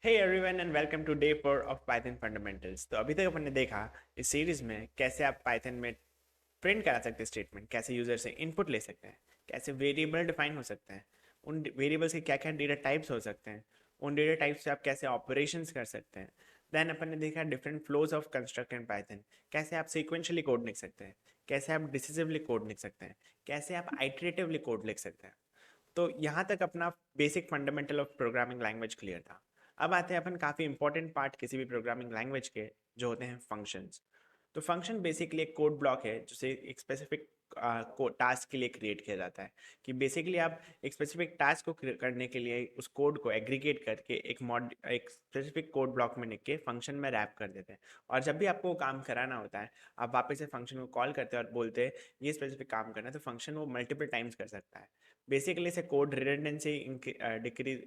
Hey everyone and welcome to day 4 of Python fundamentals. तो अभी तक अपन ने देखा इस सीरीज में कैसे आप पाइथन में प्रिंट करा सकते हैं स्टेटमेंट, कैसे यूजर से इनपुट ले सकते हैं, कैसे वेरिएबल डिफाइन हो सकते हैं, उन वेरिएबल्स के क्या क्या डेटा टाइप्स हो सकते हैं, उन डेटा टाइप्स से आप कैसे ऑपरेशंस कर सकते हैं। देन अपन ने देखा different flows of construct in Python, कैसे आप सीक्वेंशियली कोड लिख सकते हैं, कैसे आप डिसिसिवली कोड लिख सकते हैं, कैसे आप आइटरेटिवली कोड लिख सकते हैं। तो यहाँ तक अपना basic fundamental of programming language clear था। अब आते हैं अपन काफ़ी इंपॉर्टेंट पार्ट किसी भी प्रोग्रामिंग लैंग्वेज के, जो होते हैं फंक्शंस। तो फंक्शन बेसिकली एक कोड ब्लॉक है जिसे एक स्पेसिफिक टास्क के लिए क्रिएट किया जाता है। कि बेसिकली आप एक स्पेसिफिक टास्क को करने के लिए उस कोड को एग्रीगेट करके एक स्पेसिफिक कोड ब्लॉक में लिख के फंक्शन में रैप कर देते हैं। और जब भी आपको वो काम कराना होता है, आप वापस से फंक्शन को कॉल करते हैं और बोलते हैं ये स्पेसिफिक काम करना है, तो फंक्शन वो मल्टीपल टाइम्स कर सकता है। बेसिकली से कोड रिडंडेंसी डिक्रीज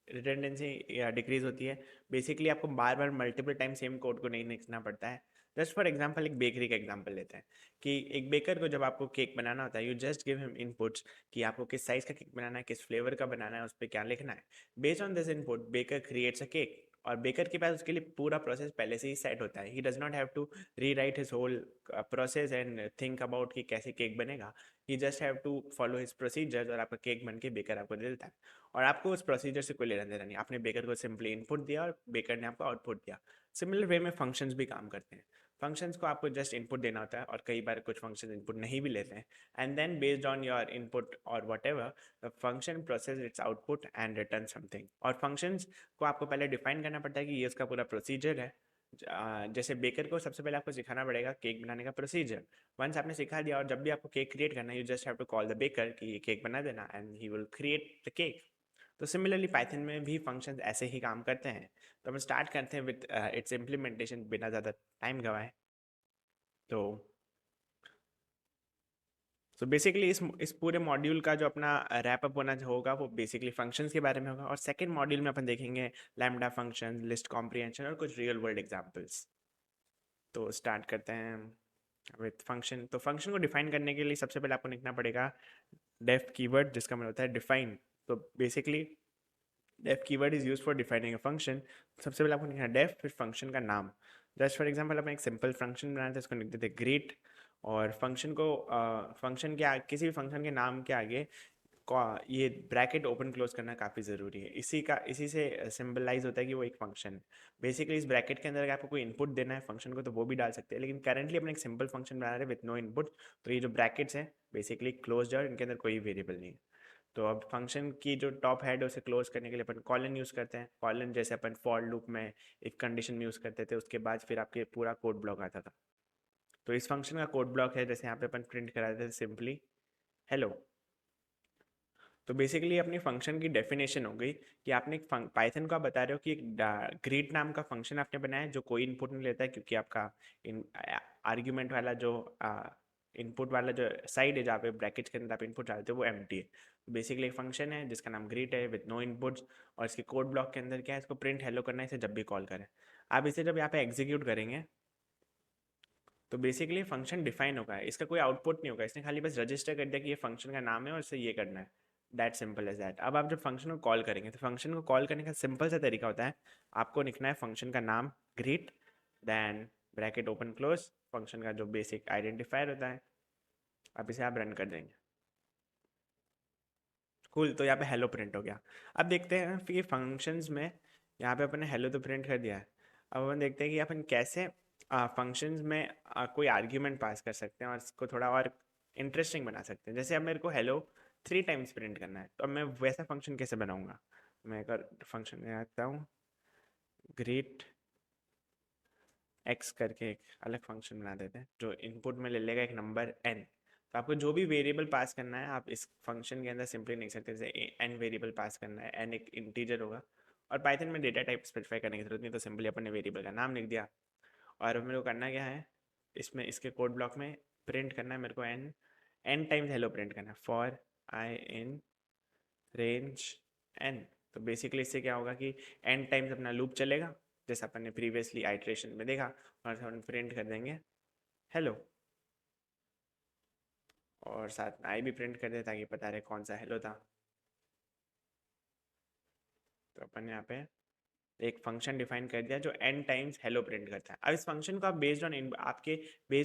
रिडंडेंसी या डिक्रीज होती है। बेसिकली आपको बार बार मल्टीपल टाइम सेम कोड को नहीं लिखना पड़ता है। जस्ट फॉर एग्जांपल एक बेकरी का एग्जांपल लेते हैं कि एक बेकर को जब आपको केक बनाना होता है, you just give him inputs कि आपको किस साइज का केक बनाना है, किस फ्लेवर का बनाना है, उस पर क्या लिखना है। Based on this input baker creates a cake, और बेकर के पास उसके लिए पूरा प्रोसेस पहले से ही सेट होता है। He does not have to rewrite his whole process and think about कि कैसे केक बनेगा। He just have to follow his procedures और आपका केक बन के बेकर आपको दे देता है। और आपको उस प्रोसीजर से कोई लेना देना नहीं, आपने बेकर को सिंपली इनपुट दिया और बेकर ने आपको आउटपुट दिया। सिमिलर वे में फंक्शंस भी काम करते हैं। फंक्शंस को आपको जस्ट इनपुट देना होता है, और कई बार कुछ फंक्शन इनपुट नहीं भी लेते हैं। And then based on your input और whatever, the function process its output and return something. और फंक्शंस को आपको पहले डिफाइन करना पड़ता है कि ये उसका पूरा प्रोसीजर है। जैसे बेकर को सबसे पहले आपको सिखाना पड़ेगा केक बनाने का प्रोसीजर। वंस आपने सिखा दिया, और जब भी आपको केक क्रिएट करना है, you just have to call the baker कि ये केक बना देना, and he will create the cake. तो सिमिलरली पाइथन में भी फंक्शंस ऐसे ही काम करते हैं। तो हम स्टार्ट करते हैं विद इट्स इम्प्लीमेंटेशन बिना ज़्यादा टाइम गवाए। तो बेसिकली इस पूरे मॉड्यूल का जो अपना रैप अप होना होगा वो बेसिकली फंक्शंस के बारे में होगा, और सेकंड मॉड्यूल में अपन देखेंगे लैम्डा फंक्शन, लिस्ट कॉम्प्रिहेंशन और कुछ रियल वर्ल्ड एग्जांपल्स। तो स्टार्ट करते हैं विथ फंक्शन। तो फंक्शन को डिफाइन करने के लिए सबसे पहले आपको लिखना पड़ेगा डेफ कीवर्ड, जिसका मतलब होता है डिफाइन। तो basically def keyword is use for defining a function. सबसे पहले आपको लिखना है डेफ, फिर फंक्शन का नाम। जस्ट फॉर एग्जांपल अपन एक सिंपल फंक्शन बनाते हैं, उसको लिख देते ग्रीट। और फंक्शन को फंक्शन के किसी भी फंक्शन के नाम के आगे ये ब्रैकेट ओपन क्लोज करना काफ़ी ज़रूरी है। इसी से सिंबलाइज होता है कि वो एक फंक्शन है। बेसिकली इस ब्रैकेट के अंदर अगर आपको कोई इनपुट देना है फंक्शन को, तो वो भी डाल सकते हैं, लेकिन करंटली अपने एक सिंपल फंक्शन बना रहे हैं विथ नो इनपुट। तो ये जो ब्रैकेट्स हैं बेसिकली क्लोज है, और इनके अंदर कोई वेरिएबल नहीं है। तो अब फंक्शन की जो टॉप हेड है उसे क्लोज करने के लिए अपन कॉलन यूज़ करते हैं। कॉलन जैसे अपन फॉर लूप में एक कंडीशन यूज़ करते थे, उसके बाद फिर आपके पूरा कोड ब्लॉक आता था। तो इस फंक्शन का कोड ब्लॉक है, जैसे यहाँ पे अपन प्रिंट करा देते थे सिंपली हेलो। तो बेसिकली अपनी फंक्शन की डेफिनेशन हो गई कि आपने पाइथन को आप बता रहे हो कि एक ग्रीट नाम का फंक्शन आपने बनाया है जो कोई इनपुट नहीं लेता है, क्योंकि आपका इन आर्ग्यूमेंट वाला जो इनपुट वाला जो साइड है जहाँ पे ब्रैकेट्स के अंदर आप इनपुट डालते हो वो एम्प्टी है। तो बेसिकली एक फंक्शन है जिसका नाम ग्रीट है विद नो इनपुट्स, और इसके कोड ब्लॉक के अंदर क्या है, इसको प्रिंट हेलो करना है इसे जब भी कॉल करें। आप इसे जब यहाँ पे एग्जीक्यूट करेंगे तो बेसिकली फंक्शन डिफाइन होगा, इसका कोई आउटपुट नहीं होगा, इसने खाली बस रजिस्टर कर दिया कि ये फंक्शन का नाम है और इसे ये करना है। That simple as that. अब आप जब फंक्शन को कॉल करेंगे तो फंक्शन को कॉल करने का सिंपल सा तरीका होता है, आपको लिखना है फंक्शन का नाम greet, then bracket open close, function का जो बेसिक आइडेंटिफायर होता है। अब इसे आप रन कर देंगे, कूल। तो यहाँ पे हेलो प्रिंट हो गया। अब देखते हैं कि फंक्शंस में यहाँ पे अपन ने हेलो तो प्रिंट कर दिया है। अब अपन देखते हैं कि अपन कैसे फंक्शंस में कोई आर्ग्यूमेंट पास कर सकते हैं और इसको थोड़ा और इंटरेस्टिंग बना सकते हैं। जैसे अब मेरे को हेलो 3 टाइम्स प्रिंट करना है, तो अब मैं वैसा फंक्शन कैसे बनाऊंगा। मैं एक और फंक्शन में आता हूँ, ग्रीट एक्स करके एक अलग फंक्शन बना देते हैं जो इनपुट में ले लेगा एक नंबर एन। तो आपको जो भी वेरिएबल पास करना है आप इस फंक्शन के अंदर सिंपली लिख सकते हैं, जैसे एन वेरिएबल पास करना है, एन एक इंटीजर होगा। और पाइथन में डेटा टाइप स्पेसिफाई करने की जरूरत नहीं, तो सिंपली अपन ने वेरिएबल का नाम लिख दिया। और अब मेरे को करना क्या है, इसमें इसके कोड ब्लॉक में प्रिंट करना है मेरे को N, N times hello print करना है for I in range N. तो बेसिकली इससे क्या होगा कि एन टाइम्स अपना लूप चलेगा, जैसा अपन ने प्रीवियसली आइट्रेशन में देखा, और हम प्रिंट कर देंगे हेलो। और साथ में आई भी प्रिंट कर दे ताकि पता रहे कौन सा हेलो था। तो अपन यहाँ पे एक फंक्शन डिफाइन कर दिया जो n टाइम्स हेलो प्रिंट करता है। अब इस फंक्शन को आप बेस्ड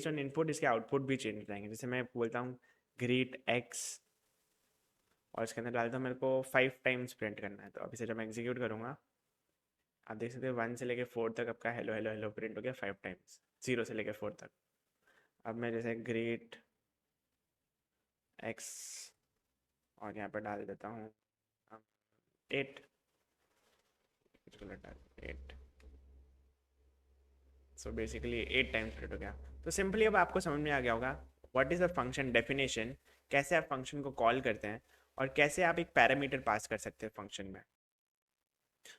ऑन इनपुट इसके आउटपुट भी चेंज करेंगे। जैसे मैं बोलता हूँ ग्रीट एक्स और इसके अंदर डालता हूँ मेरे को 5 टाइम्स प्रिंट करना है, तो अभी से जब मैं एग्जीक्यूट करूँगा आप देख सकते हो 1 से लेके 4 तक आपका हेलो हेलो हेलो प्रिंट हो गया 5 टाइम्स, 0 से लेके 4 तक। अब मैं जैसे ग्रेट एक्स और यहाँ पर डाल देता हूँ 8, 8, सो बेसिकली 8 टाइम्स प्रिंट हो गया। तो सिंपली अब आपको समझ में आ गया होगा what is the function definition, कैसे आप फंक्शन को कॉल करते हैं और कैसे आप एक पैरामीटर पास कर सकते हैं फंक्शन में।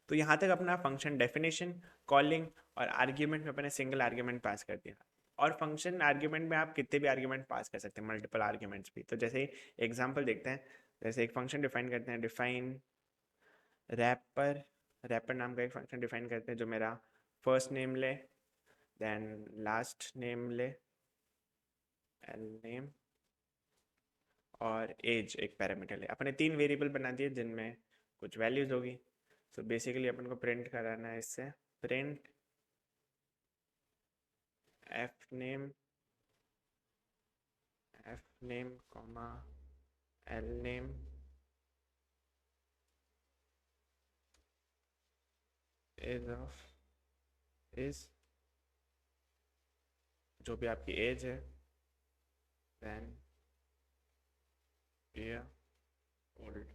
तो यहाँ तक अपना फंक्शन डेफिनेशन, कॉलिंग और आर्ग्यूमेंट में अपने सिंगल आर्ग्यूमेंट पास कर दिया। और फंक्शन आर्ग्यूमेंट में आप कितने भी आर्ग्यूमेंट पास कर सकते हैं, मल्टीपल आर्ग्यूमेंट्स भी। तो जैसे एग्जांपल देखते हैं, जैसे एक फंक्शन डिफाइन करते हैं, डिफाइन रैपर, रैपर नाम का एक फंक्शन डिफाइन करते हैं जो मेरा फर्स्ट नेम ले, देन लास्ट नेम ले, एल नेम और एज एक पैरामीटर ले। अपने 3 वेरिएबल बना दिए जिनमें कुछ वैल्यूज होगी। सो बेसिकली अपन को प्रिंट कराना है इससे, print F name, F name comma L name is of, is जो भी आपकी एज है, देन ईयर ओल्ड।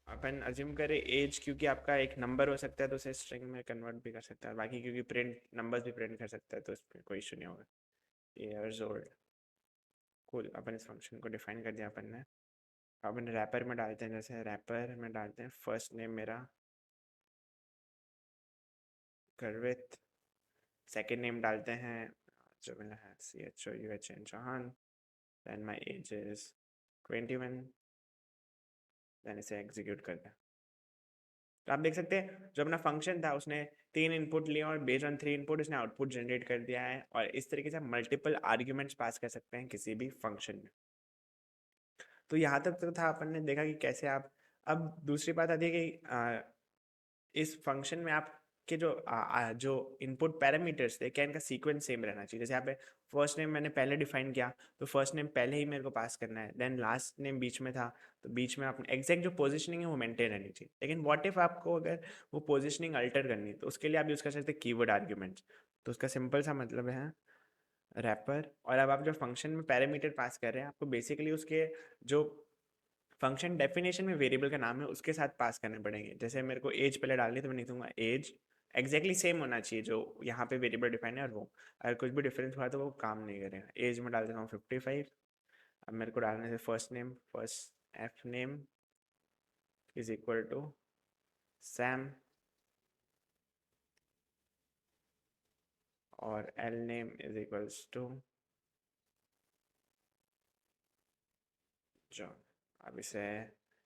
अपन अज्यूम करें एज, क्योंकि आपका एक नंबर हो सकता है तो उसे स्ट्रिंग में कन्वर्ट भी कर सकता है, बाकी क्योंकि प्रिंट नंबर्स भी प्रिंट कर सकता है तो इसमें कोई इशू नहीं होगा। Years old, cool. अपन इस फंक्शन को डिफाइन कर दिया अपन ने। अपन रैपर में डालते हैं, जैसे रैपर में डालते हैं फर्स्ट नेम मेरा गर्वित, सेकेंड नेम डालते हैं जो मेरा है CHOUHN Chauhan, then my age is 21, देन इसे एग्जीक्यूट करते हैं। तो आप देख सकते हैं जो अपना फंक्शन था उसने 3 इनपुट लिए और बेस्ड ऑन 3 इनपुट उसने आउटपुट जनरेट कर दिया है। और इस तरीके से आप मल्टीपल आर्ग्यूमेंट्स पास कर सकते हैं किसी भी फंक्शन में। तो यहाँ तक तो था, अपन ने देखा कि कैसे आप, अब दूसरी बात आती है कि इस फंक्शन में आपके जो इनपुट पैरामीटर्स थे क्या इनका सीक्वेंस सेम रहना चाहिए। जैसे यहाँ पे फर्स्ट नेम मैंने पहले डिफाइन किया तो फर्स्ट नेम पहले ही मेरे को पास करना है, देन लास्ट नेम बीच में था तो बीच में आपने एग्जैक्ट जो पोजिशनिंग है वो मेंटेन रहनी चाहिए। लेकिन व्हाट इफ आपको अगर वो पोजिशनिंग अल्टर करनी तो उसके लिए आप यूज़ कर सकते हैं कीवर्ड आर्ग्यूमेंट्स। तो उसका सिंपल सा मतलब है रैपर, और अब आप जो फंक्शन में पैरामीटर पास कर रहे हैं आपको बेसिकली उसके जो फंक्शन डेफिनेशन में वेरिएबल का नाम है उसके साथ पास करने पड़ेंगे। जैसे मेरे को एज पहले डालनी है तो मैं लिखूंगा एज, एग्जैक्टली सेम होना चाहिए जो यहाँ पे वेरिएबल डिफाइन है, और वो अगर कुछ भी डिफरेंस हुआ तो वो काम नहीं करेगा। एज में डाल देता हूँ 55। अब मेरे को डालने से first name, first F name is equal to Sam और L name is equals to John. अब इसे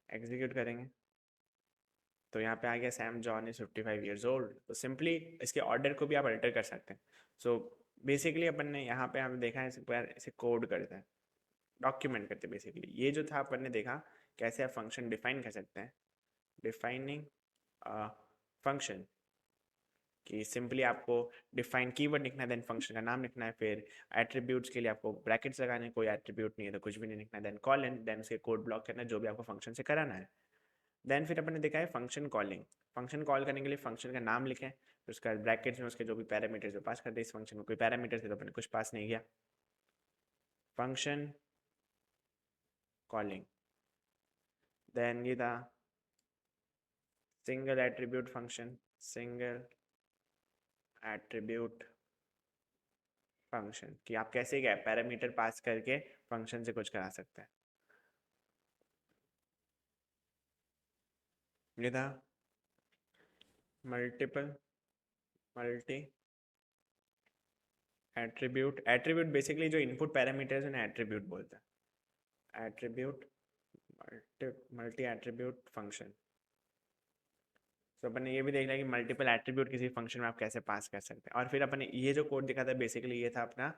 एग्जीक्यूट करेंगे तो यहाँ पे आ गया Sam John is 55 years old. तो सिंपली इसके ऑर्डर को भी आप अल्टर कर सकते हैं। सो बेसिकली अपन ने यहाँ पे हमें देखा है इसे कोड करते हैं, डॉक्यूमेंट करते हैं। बेसिकली ये जो था अपन ने देखा कैसे आप फंक्शन डिफाइन कर सकते हैं, डिफाइनिंग फंक्शन, कि सिंपली आपको डिफाइन कीवर्ड लिखना है, देन फंक्शन का नाम लिखना है, फिर एट्रीब्यूट्स के लिए आपको ब्रैकेट्स लगाने, कोई एट्रीब्यूट नहीं है तो कुछ भी नहीं लिखना है, देन कॉलन, देन उसके कोड ब्लॉक करना है जो भी आपको फंक्शन से कराना है। देन फिर अपन ने देखा है फंक्शन कॉलिंग। फंक्शन कॉल करने के लिए फंक्शन का नाम लिखें, फिर उसका ब्रैकेट्स में उसके जो भी पैरामीटर्स पास कर दे। इस फंक्शन में कोई पैरामीटर थे तो अपन ने कुछ पास नहीं किया, फंक्शन कॉलिंग। देन ये था single attribute function, single attribute function, कि आप कैसे क्या पैरामीटर पास करके फंक्शन से कुछ करा सकते हैं। ये था multiple, multi attribute. Attribute basically जो इनपुट पैरामीटर्स उन्हें एट्रीब्यूट बोलते हैं, एट्रीब्यूट, मल्टी एट्रीब्यूट फंक्शन। तो अपन ने ये भी देख लिया कि मल्टीपल एट्रीब्यूट किसी फंक्शन में आप कैसे पास कर सकते हैं। और फिर अपन ने ये जो कोड दिखा था बेसिकली ये था अपना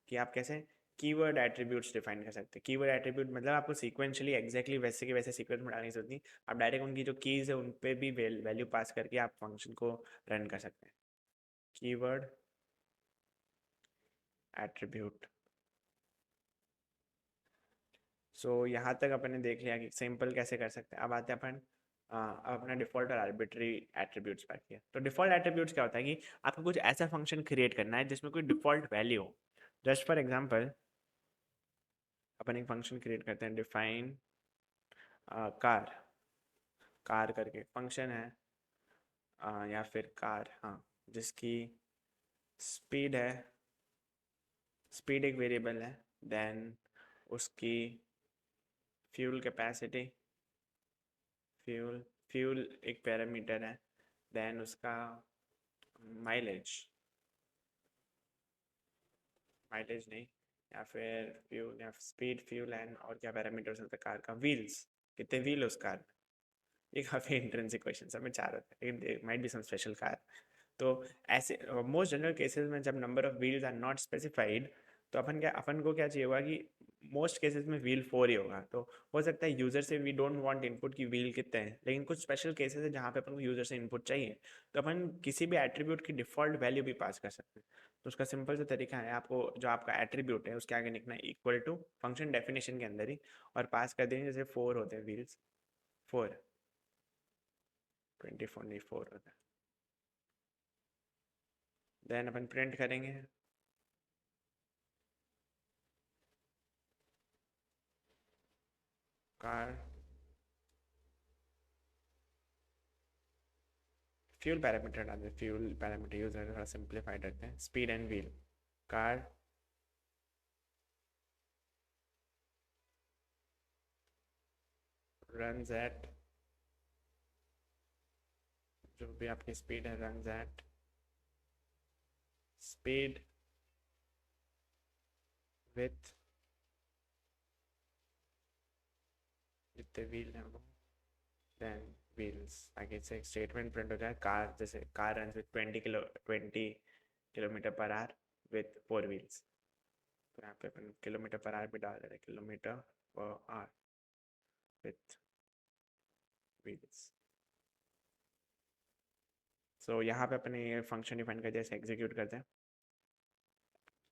कि आप कैसे कीवर्ड एट्रीब्यूट्स डिफाइन कर सकते हैं। कीवर्ड एट्रीब्यूट मतलब आपको सीक्वेंशियली एग्जैक्टली वैसे के वैसे सीक्वेंस में डालनी जरूरत नहीं, आप डायरेक्ट उनकी जो कीज है उन पे भी वैल्यू पास करके आप फंक्शन को रन कर सकते हैं। Keyword attribute. सो यहाँ तक अपन ने देख लिया कि सिंपल कैसे कर सकते हैं। अब आते हैं अपन अब अपना डिफॉल्ट और आर्बिट्री एट्रीब्यूट्स पर किया। तो डिफॉल्ट एट्रीब्यूट्स क्या होता है कि आपको कुछ ऐसा फंक्शन क्रिएट करना है जिसमें कोई डिफॉल्ट वैल्यू हो। जस्ट फॉर एग्जांपल अपन एक फंक्शन क्रिएट करते हैं, डिफाइन कार, कार करके फंक्शन है, या फिर कार, हाँ, जिसकी स्पीड है, स्पीड एक वेरिएबल है, देन उसकी फ्यूल कैपेसिटी, फ्यूल फ्यूल एक पैरामीटर है, देन उसका माइलेज, माइलेज नहीं, या फिर फ्यूल या स्पीड, फ्यूल एंड और क्या पैरामीटर हो सकता है कार का, व्हील्स, कितने व्हील उस कार में। ये काफ़ी इंट्रेंसिक क्वेश्चन, सब में चार होते हैं लेकिन might be some special car. तो ऐसे मोस्ट जनरल केसेस में जब number of wheels are not specified, तो अपन को क्या चाहिए होगा कि मोस्ट केसेस में व्हील 4 ही होगा। तो हो सकता है यूज़र से वी डोंट वांट इनपुट की व्हील कितने हैं, लेकिन कुछ स्पेशल केसेस है जहाँ पे अपन को यूज़र से इनपुट चाहिए, तो अपन किसी भी एट्रीब्यूट की डिफ़ॉल्ट वैल्यू भी पास कर सकते हैं। तो उसका सिंपल सा तरीका है, आपको जो आपका एट्रीब्यूट है उसके आगे लिखना है इक्वल टू फंक्शन डेफिनेशन के अंदर ही, और पास कर देंगे जैसे 4 होते हैं व्हील्स, 4, 24 नहीं 4 होता है। देन अपन प्रिंट करेंगे कार, फ्यूल पैरामीटर डाल दे, फ्यूल पैरामीटर यूज है, थोड़ा सिंप्लीफाइड रखते हैं, speed and wheel, car runs at, जो भी आपकी स्पीड है, runs at speed with, जितने व्हील हैं वो, देन व्हील्स। आगे से एक स्टेटमेंट प्रिंट हो जाए, कार, जैसे car run with 20 kilometre per hour with 4 wheels. तो यहाँ पे अपन किलोमीटर पर आवर भी डाल रहे हैं, kilometre per hour with wheels. सो यहाँ पे अपने ये फंक्शन डिफाइन कर दिया, जैसे एग्जीक्यूट करते हैं।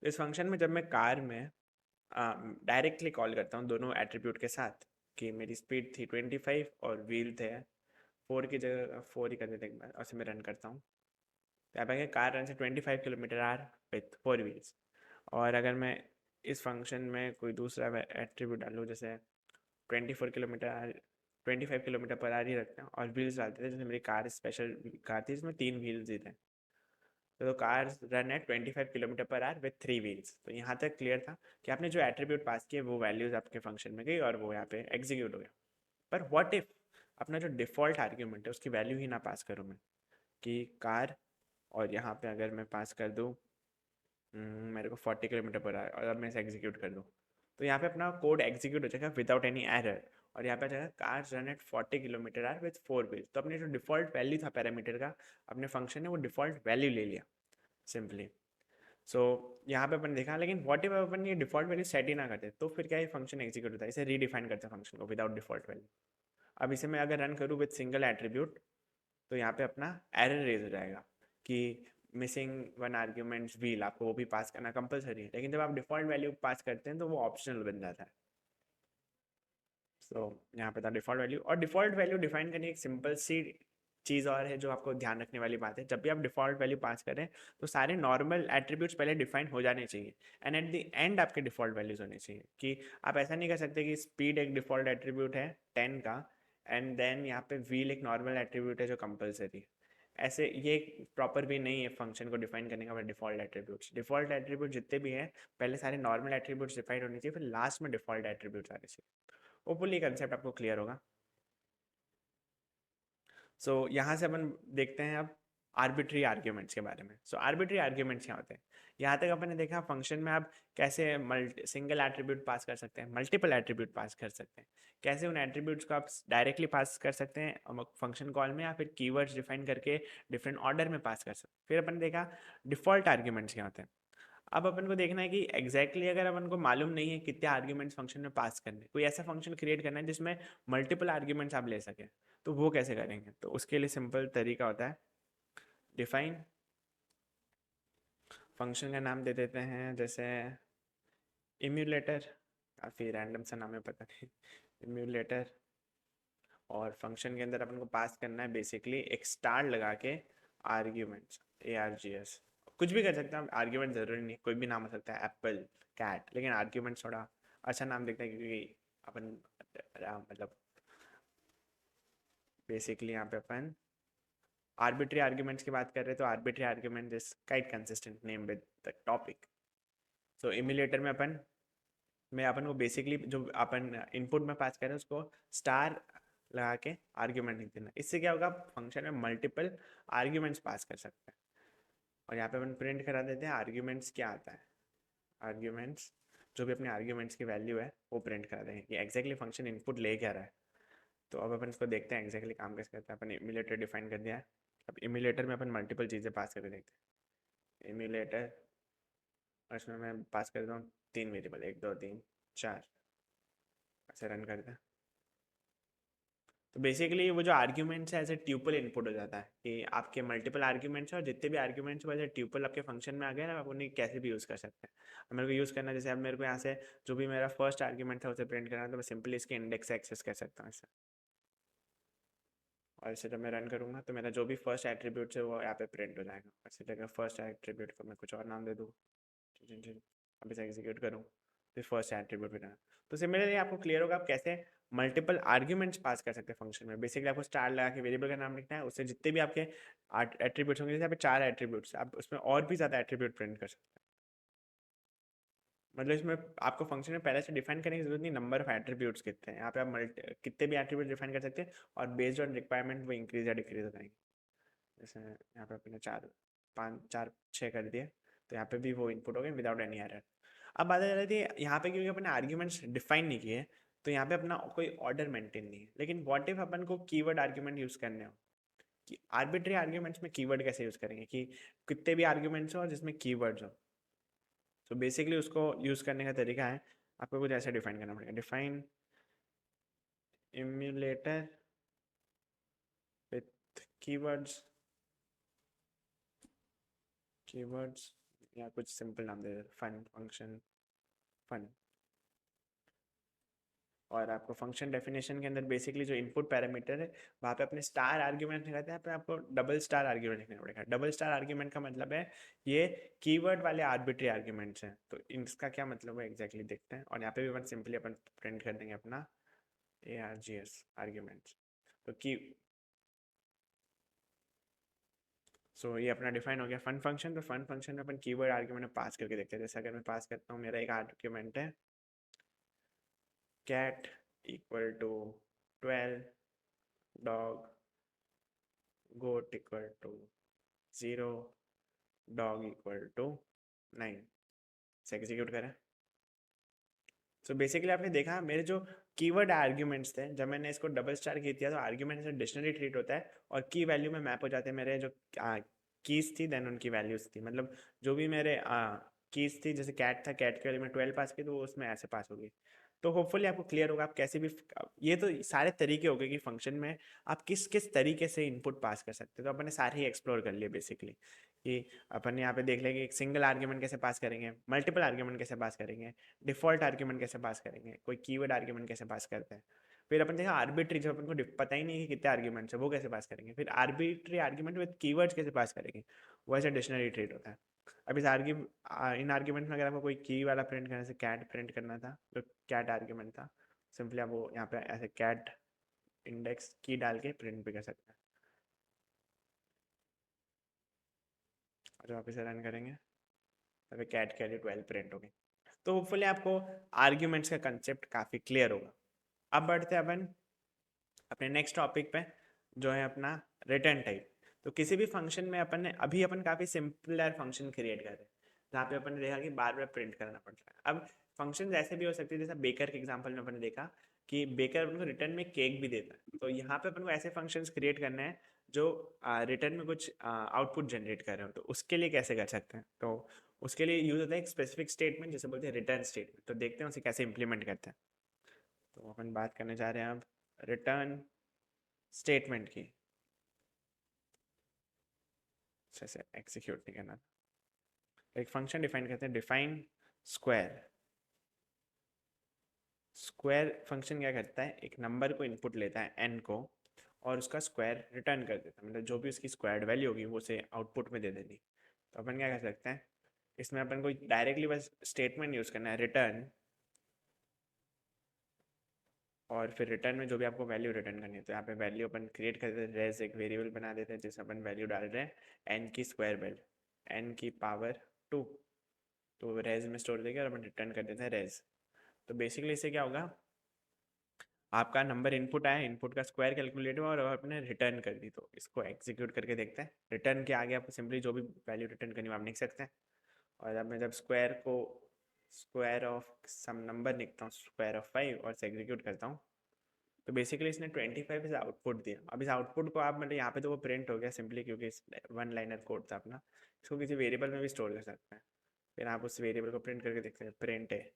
इस फंक्शन में जब मैं कार में डायरेक्टली कॉल करता हूँ दोनों एट्रीब्यूट के साथ, कि मेरी स्पीड थी 25 और व्हील थे 4 की जगह 4 ही कर देते एक बार, और से मैं रन करता हूँ, तो यहाँ पे कार रन से 25 किलोमीटर आर विथ 4 व्हील्स। और अगर मैं इस फंक्शन में कोई दूसरा एट्रीब्यूट डालूँ, जैसे 24 किलोमीटर आर, 25 किलोमीटर पर आर ही रखते हैं, और व्हील्स डालते थे, जैसे मेरी कार स्पेशल कार थी जिसमें 3 व्हील्स ही थे, तो कार रन है 25 kilometre per hour with 3 wheels. तो यहाँ तक क्लियर था कि आपने जो एट्रीब्यूट पास किए वो वैल्यूज आपके फंक्शन में गई और वो यहाँ पे एग्जीक्यूट हो गया। पर व्हाट इफ अपना जो डिफ़ॉल्ट आर्ग्यूमेंट है उसकी वैल्यू ही ना पास करूँ मैं, कि कार, और यहाँ पे अगर मैं पास कर दूँ मेरे को 40 किलोमीटर पर आवर, और अब मैं इसे एग्जीक्यूट कर दूँ, तो यहाँ पे अपना कोड एग्जीक्यूट हो जाएगा विदाउट एनी एरर, और यहाँ पे आ जाएगा car run at 40 kilometre hour with 4 wheels. तो अपने जो डिफ़ॉल्ट वैल्यू था पैरामीटर का, अपने फंक्शन ने वो डिफ़ॉल्ट वैल्यू ले लिया सिंपली। सो यहाँ पे अपन देखा, लेकिन व्हाट इफ अपन ये डिफॉल्ट वैल्यू सेट ही ना करते, तो फिर क्या ये फंक्शन एग्जीक्यूट होता है, इसे रीडिफाइन करते हैं फंक्शन को विदाउट डिफॉल्ट वैल्यू। अब इसे मैं अगर रन करूँ विद सिंगल एट्रीब्यूट, तो यहाँ पे अपना एरर रेज हो जाएगा कि मिसिंग वन आर्ग्यूमेंट्स व्हील, आपको वो भी पास करना कंपलसरी है, लेकिन जब आप डिफॉल्ट वैल्यू पास करते हैं तो वो ऑप्शनल बन जाता है। सो यहाँ पे था डिफॉल्ट वैल्यू, और डिफॉल्ट वैल्यू डिफाइन करने की एक सिंपल सी चीज़ और है जो आपको ध्यान रखने वाली बात है, जब भी आप डिफॉल्ट वैल्यू पास करें तो सारे नॉर्मल एट्रीब्यूट्स पहले डिफाइन हो जाने चाहिए, एंड एट द एंड आपके डिफॉल्ट वैल्यूज होने चाहिए। कि आप ऐसा नहीं कर सकते कि स्पीड एक डिफॉल्ट एट्रीब्यूट है 10 का, एंड देन यहाँ पे व्हील एक नॉर्मल एट्रीब्यूट है जो कंपलसरी है। ऐसे ये प्रॉपर भी नहीं है फंक्शन को डिफाइन करने का। डिफॉल्ट एट्रीब्यूट जितने भी हैं पहले सारे नॉर्मल एट्रीब्यूट्स डिफाइन होने चाहिए, फिर लास्ट में डिफॉल्ट एट्रीब्यूट्स आने चाहिए। होपफुली कंसेप्ट आपको क्लियर होगा। सो यहाँ से अपन देखते हैं अब आर्बिट्री आर्ग्यूमेंट्स के बारे में। सो आर्बिट्री आर्ग्यूमेंट्स क्या होते हैं? यहाँ तक अपन ने देखा फंक्शन में आप कैसे सिंगल एट्रीब्यूट पास कर सकते हैं, मल्टीपल एट्रीब्यूट पास कर सकते हैं, कैसे उन एट्रीब्यूट्स को आप डायरेक्टली पास कर सकते हैं फंक्शन कॉल में, या फिर कीवर्ड्स डिफाइन करके डिफरेंट ऑर्डर में पास कर सकते हैं। फिर अपन ने देखा डिफॉल्ट आर्ग्यूमेंट्स क्या होते हैं। अब अपन को देखना है कि एग्जैक्टली अगर अपन को मालूम नहीं है कितने आर्ग्यूमेंट्स फंक्शन में पास करने, कोई ऐसा फंक्शन क्रिएट करना है जिसमें मल्टीपल आर्ग्यूमेंट्स आप ले सकें, तो वो कैसे करेंगे? तो उसके लिए सिंपल तरीका होता है, डिफाइन फंक्शन का नाम दे देते हैं जैसे इम्यूलेटर, काफ़ी रैंडम सा नाम है पता नहीं, इम्यूलेटर। और फंक्शन के अंदर अपन को पास करना है बेसिकली एक स्टार लगा के आर्ग्यूमेंट्स, ARGS। कुछ भी कर सकते हैं, आर्ग्यूमेंट जरूरी नहीं, कोई भी नाम हो सकता है, एप्पल, कैट, लेकिन आर्ग्यूमेंट थोड़ा अच्छा नाम देखते हैं क्योंकि अपन मतलब बेसिकली यहाँ पे अपन आर्बिट्री आर्ग्यूमेंट्स की बात कर रहे हैं, तो arbitrary argument is kite consistent name with the topic. So emulator में अपन को बेसिकली जो अपन इनपुट में पास करें उसको स्टार लगा के आर्ग्यूमेंट लिख देना। इससे क्या होगा, फंक्शन में मल्टीपल आर्ग्यूमेंट्स पास कर सकते हैं। और यहाँ पे अपन प्रिंट करा देते हैं आर्ग्यूमेंट्स क्या आता है, आर्ग्यूमेंट्स जो भी अपने आर्ग्यूमेंट्स की वैल्यू है वो प्रिंट करा देंगे कि एग्जैक्टली फंक्शन इनपुट ले क्या रहा है। तो अब अपन इसको देखते हैं एग्जैक्टली काम कैसे करता है। अपन इम्यूलेटर डिफाइन कर दिया है, अब इम्यूलेटर में अपन मल्टीपल चीज़ें पास करके देखते हैं। इम्यूलेटर, और इसमें मैं पास कर देता हूँ 3 वेरिएबल, 1 2 3 4, ऐसे रन करते हैं। तो बेसिकली वो जो आर्ग्यूमेंट्स है एज ए ट्यूपल इनपुट हो जाता है कि आपके मल्टीपल आर्ग्यूमेंट्स हैं और जितने भी आर्ग्यूमेंट्स वो एज ए ट्यूपल आपके फंक्शन में आ गए ना, आप उन्हें कैसे भी यूज़ कर सकते हैं। अब मेरे को यूज़ करना, जैसे अब मेरे को यहाँ से जो भी मेरा फर्स्ट आर्ग्यूमेंट था उसे प्रिंट करना है, तो मैं सिंपली इसके इंडेक्स से एक्सेस कर सकता हूँ इससे। और इसे जब मैं रन करूँगा तो मेरा जो भी फर्स्ट एट्रीब्यूट है वो यहाँ पे प्रिंट हो जाएगा। इसी जगह फर्स्ट एट्रीब्यूट को मैं कुछ और नाम दे दूँ, अब इसे एग्जीक्यूट करूँ फिर फर्स्ट एट्रीब्यूट भी रहा। तो सिमिलरली आपको क्लियर होगा आप कैसे मल्टीपल आर्ग्यूमेंट्स पास कर सकते हैं फंक्शन में। बेसिकली आपको स्टार लगा के वेरिएबल का नाम लिखना है, उससे जितने भी आपके एट्रीब्यूट्स होंगे, जैसे यहाँ पे 4 एट्रीब्यूट्स, आप उसमें और भी ज़्यादा एट्रीब्यूट प्रिंट कर सकते हैं। मतलब इसमें आपको फंक्शन में पहले से डिफाइन करने की जरूरत नहीं, नंबर ऑफ एट्रीब्यूट्स कितने हैं यहाँ पे आप कितने भी एट्रीब्यूट डिफाइन कर सकते हैं और बेस्ड ऑन रिक्वायरमेंट वो इंक्रीज या डिक्रीज हो जाएंगे। जैसे यहाँ पे अपने 4 5 4 6 कर दिए, तो यहाँ पे भी वो इनपुट हो गए विदाउट एनी एरर। अब बात आ जाती है यहाँ पे, क्योंकि अपने आर्ग्यूमेंट्स डिफाइन नहीं किए तो यहाँ पे अपना कोई ऑर्डर मेंटेन नहीं है। लेकिन व्हाट इफ अपन को कीवर्ड आर्ग्यूमेंट यूज करने हो, कि आर्बिट्री आर्ग्यूमेंट्स में कीवर्ड कैसे यूज करेंगे, कि कितने भी आर्ग्यूमेंट्स हो जिसमें कीवर्ड्स हो। तो बेसिकली उसको यूज करने का तरीका है, आपको कुछ ऐसा डिफाइन करना पड़ेगा, define emulator with keywords, keywords या कुछ सिंपल नाम दे दे, फन फंक्शन फन। और आपको फंक्शन डेफिनेशन के अंदर बेसिकली जो इनपुट पैरामीटर है वहाँ पे अपने स्टार आर्ग्यूमेंट लिखाते हैं, यहाँ पे आपको डबल स्टार आर्ग्यूमेंट लिखना पड़ेगा। डबल स्टार आर्ग्यूमेंट का मतलब है ये कीवर्ड वाले आर्बिट्री आर्ग्यूमेंट्स हैं। तो इसका क्या मतलब है एग्जैक्टली देखते हैं, और यहाँ पे भी अपन सिंपली अपन प्रिंट कर देंगे अपना ARGS आर्ग्यूमेंट्स। तो की सो ये अपना डिफाइन हो गया फन फंक्शन। तो फन फंक्शन में अपन कीवर्ड आर्ग्यूमेंट पास करके देखते हैं। जैसे अगर मैं पास करता हूँ, मेरा एक आर्ग्यूमेंट है cat equal to 12, dog goat equal to 0, dog equal to 9, से एग्जीक्यूट करें। सो बेसिकली आपने देखा मेरे जो कीवर्ड आर्ग्यूमेंट्स थे, जब मैंने इसको डबल स्टार की दिया तो आर्ग्यूमेंट से डिक्शनरी ट्रीट होता है और की वैल्यू में मैप हो जाते हैं मेरे जो कीज थी देन उनकी वैल्यूज थी। मतलब जो भी मेरे कीज थी, जैसे कैट था, कैट के वैल्यू में 12 पास की तो वो उसमें ऐसे पास होगी। तो होपफुली आपको क्लियर होगा आप कैसे भी, ये तो सारे तरीके हो गए कि फंक्शन में आप किस किस तरीके से इनपुट पास कर सकते हो। तो अपन ने सारे ही एक्सप्लोर कर लिए बेसिकली, कि अपन यहाँ पे देख लेंगे एक सिंगल आर्ग्यूमेंट कैसे पास करेंगे, मल्टीपल आर्ग्यूमेंट कैसे पास करेंगे, डिफॉल्ट आर्ग्यूमेंट कैसे पास करेंगे, कोई कीवर्ड आर्ग्यूमेंट कैसे पास करते हैं। फिर अपन देखा आर्बिट्री, जो अपन को पता ही नहीं है कि कितने आर्ग्यूमेंट्स है वो कैसे पास करेंगे। फिर आर्बिट्री आर्ग्यूमेंट विद कीवर्ड्स कैसे पास करेंगे, वो ऐसे डिक्शनरी ट्रीट होता है। अब इस इन आर्ग्यूमेंट में अगर आपको कोई की वाला प्रिंट करना, जैसे कैट प्रिंट करना था, जो कैट आर्ग्यूमेंट था, सिंपली आप वो यहाँ पे ऐसे कैट इंडेक्स की डाल के प्रिंट भी कर सकते हैं। और जब आप इसे रन करेंगे तभी कैट की वैल्यू 12 प्रिंट होगी। तो होपफुली आपको आर्ग्यूमेंट्स का कंसेप्ट काफ़ी क्लियर होगा। अब बढ़ते हैं अपन अपने नेक्स्ट टॉपिक पे, जो है अपना रिटर्न टाइप। तो किसी भी फंक्शन में अपन ने अभी अपन काफ़ी सिंपलर फंक्शन क्रिएट कर रहे हैं, जहाँ पे अपन ने देखा कि बार बार प्रिंट करना पड़ता है। अब फंक्शन ऐसे भी हो सकते हैं, जैसे बेकर के एग्जाम्पल में अपन ने देखा कि बेकर अपन को रिटर्न में केक भी देता है। तो यहाँ पे अपन को ऐसे फंक्शंस क्रिएट करने हैं जो रिटर्न में कुछ आउटपुट जनरेट कर रहे हो, तो उसके लिए कैसे कर सकते हैं। तो उसके लिए यूज होता है एक स्पेसिफिक स्टेटमेंट जिसे बोलते हैं रिटर्न स्टेटमेंट। तो देखते हैं उसे कैसे इंप्लीमेंट करते हैं। तो अपन बात करने जा रहे हैं अब रिटर्न स्टेटमेंट की। जैसे एग्जीक्यूट नहीं करना, एक फंक्शन डिफाइन करते हैं, डिफाइन स्क्वायर। स्क्वायर फंक्शन क्या करता है, एक नंबर को इनपुट लेता है n को और उसका स्क्वायर रिटर्न कर देता है, मतलब जो भी उसकी स्क्वायर्ड वैल्यू होगी वो उसे आउटपुट में दे देनी। तो अपन क्या कर सकते हैं, इसमें अपन को डायरेक्टली बस स्टेटमेंट यूज़ करना है रिटर्न, और फिर रिटर्न में जो भी आपको वैल्यू रिटर्न करनी है, तो यहाँ पे वैल्यू अपन क्रिएट कर देते हैं, रेज एक वेरिएबल बना देते हैं जिसमें अपन वैल्यू डाल रहे हैं n की स्क्वायर वैल्यू n की पावर 2, तो रेज में स्टोर देकर अपन रिटर्न कर देते हैं रेज। तो बेसिकली इससे क्या होगा, आपका नंबर इनपुट आया, इनपुट का स्क्वायर कैलकुलेट हुआ और आपने रिटर्न कर दी। तो इसको एग्जीक्यूट करके देखते हैं। रिटर्न के आगे आप सिंपली जो भी वैल्यू रिटर्न करनी हो आप लिख सकते हैं। और अब मैं जब स्क्वायर को स्क्वायर ऑफ सम नंबर लिखता हूँ, स्क्वायर ऑफ 5, और से एग्जीक्यूट करता हूँ, तो बेसिकली इसने 25 इस आउटपुट दिया। अब इस आउटपुट को आप, मतलब यहाँ पे तो वो प्रिंट हो गया सिंपली क्योंकि इस वन लाइनर कोड था अपना, इसको किसी वेरिएबल में भी स्टोर कर सकते हैं। फिर आप उस वेरिएबल को प्रिंट करके देख सकते हैं, प्रिंट है।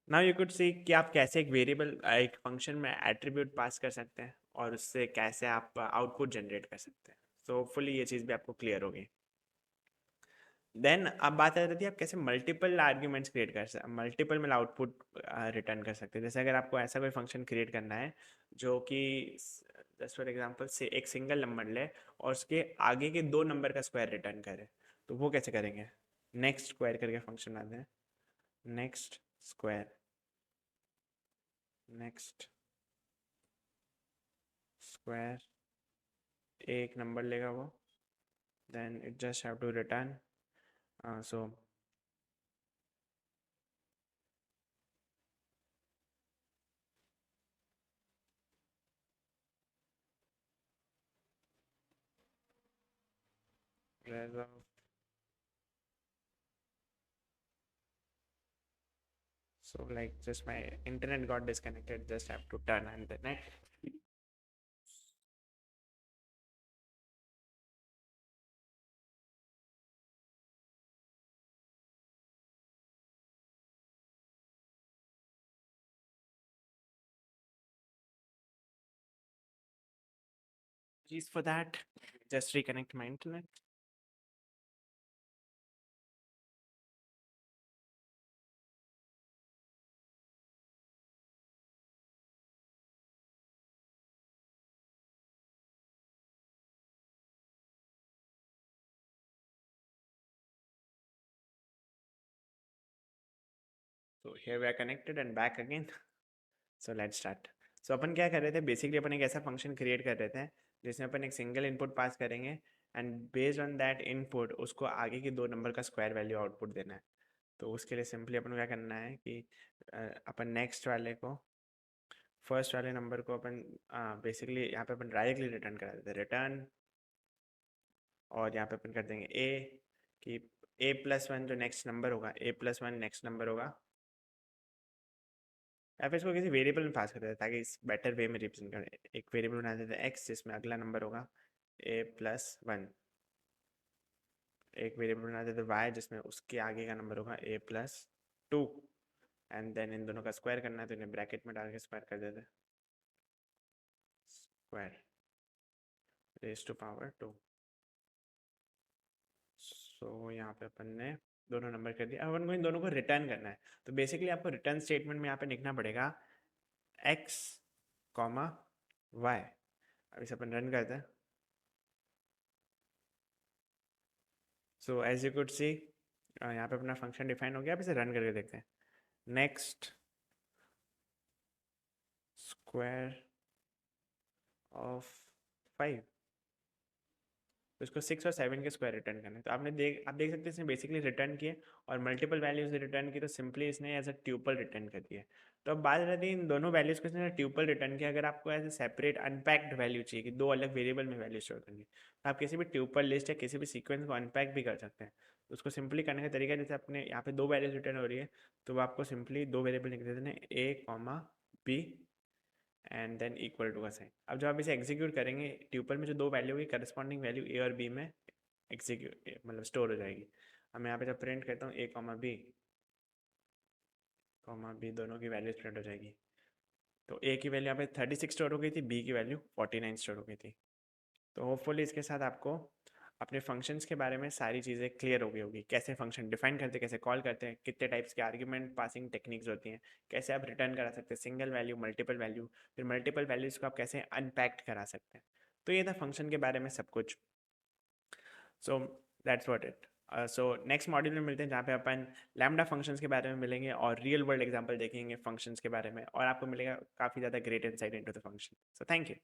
नाउ यू कुड सी कि आप कैसे एक वेरिएबल एक फंक्शन में एट्रीब्यूट पास कर सकते हैं और उससे कैसे आप आउटपुट जनरेट कर सकते हैं। सो होपफुली ये चीज़ भी आपको क्लियर होगी। देन अब बात आ जाती है आप कैसे मल्टीपल आर्ग्यूमेंट्स क्रिएट कर सकते, मल्टीपल में आउटपुट रिटर्न कर सकते हैं। जैसे अगर आपको ऐसा कोई फंक्शन क्रिएट करना है जो कि जस्ट फॉर एग्जांपल से एक सिंगल नंबर ले और उसके आगे के दो नंबर का स्क्वायर रिटर्न करे, तो वो कैसे करेंगे, नेक्स्ट स्क्वायर करके फंक्शन आते हैं, नेक्स्ट स्क्वायर, नेक्स्ट स्क्वायर, एक नंबर लेगा वो, then it just have to return so so like just my internet got disconnected, just have to turn on the net. Please for that, just reconnect my internet. So here we are connected and back again. So let's start. So अपन क्या कर रहे थे, basically अपन एक ऐसा function create कर रहे थे जिसमें अपन एक सिंगल इनपुट पास करेंगे and based on that input उसको आगे के दो नंबर का स्क्वायर वैल्यू आउटपुट देना है। तो उसके लिए सिंपली अपन को क्या करना है कि अपन नेक्स्ट वाले को, फर्स्ट वाले नंबर को अपन बेसिकली यहाँ पे अपन डायरेक्टली रिटर्न करा देते हैं, रिटर्न, और यहाँ पे अपन कर देंगे ए कि a+1 जो नेक्स्ट नंबर होगा, a+1 नेक्स्ट नंबर होगा, या फिर इसको किसी वेरिएबल में पास कर देते हैं ताकि इस बेटर वे में रिप्रेजेंट करें। एक वेरिएबल बना देते हैं x जिसमें अगला नंबर होगा a+1, एक वेरिएबल बना देते हैं y जिसमें उसके आगे का नंबर होगा a+2, एंड देन इन दोनों का स्क्वायर करना है तो इन्हें ब्रैकेट में डाल के स्क्वायर कर देते हैं, स्क्वायर रेज टू पावर 2। सो यहाँ पे अपन ने दोनों नंबर कर दिया, अब अपन को इन दोनों को रिटर्न करना है। तो बेसिकली आपको रिटर्न स्टेटमेंट में यहाँ पे लिखना पड़ेगा x, y। अब इसे अपन रन करते हैं। So as you could see यहाँ पे अपना फंक्शन डिफाइन हो गया। अब इसे रन करके देखते हैं, नेक्स्ट स्क्वायर ऑफ 5, तो इसको 6 और 7 के स्क्वायर रिटर्न करना है। तो आप देख सकते हैं इसने बेसिकली रिटर्न किए और मल्टीपल वैल्यूज रिटर्न की, तो सिंपली इसने एज अ ट्यूपल रिटर्न कर दिया। तो अब बात रहती है इन दोनों वैल्यूज को इसने ट्यूपल रिटर्न किया। अगर आपको as a separate unpacked value चाहिए कि दो अलग वेरिएबल में वैल्यू स्टोर करनी है, तो आप किसी भी ट्यूपल लिस्ट या किसी भी सीक्वेंस को अनपैक भी कर सकते हैं। तो उसको सिंपली करने का तरीका, जैसे अपने यहाँ पे दो वैल्यूज रिटर्न हो रही है तो वो आपको सिंपली दो वेरिएबल लिख देते हैं, a, b and then equal to का साइन। अब जब आप इसे एग्जीक्यूट करेंगे ट्यूपल में जो दो वैल्यू होगी करस्पॉन्डिंग वैल्यू ए और बी में एग्जीक्यूट मतलब स्टोर हो जाएगी। अब मैं यहाँ पे जब प्रिंट करता हूँ कॉमा बी दोनों की वैल्यूज प्रिंट हो जाएगी। तो ए की वैल्यू यहाँ पे 36 स्टोर हो गई थी, बी की वैल्यू 49 स्टोर हो गई थी। तो होपफुली इसके साथ आपको अपने फंक्शंस के बारे में सारी चीज़ें क्लियर हो गई होगी, कैसे फंक्शन डिफाइन करते हैं, कैसे कॉल करते हैं, कितने टाइप्स के आर्ग्यूमेंट पासिंग टेक्निक्स होती हैं, कैसे आप रिटर्न करा सकते हैं सिंगल वैल्यू मल्टीपल वैल्यू, फिर मल्टीपल वैल्यूज़ को आप कैसे अनपैक्ड करा सकते हैं। तो ये था फंक्शन के बारे में सब कुछ। So that's what it. So next module में मिलते हैं जहाँ पे अपन लैम्डा फंक्शंस के बारे में मिलेंगे और रियल वर्ल्ड एग्जांपल देखेंगे फंक्शंस के बारे में, और आपको मिलेगा काफ़ी ज़्यादा great insight into the function. So thank you.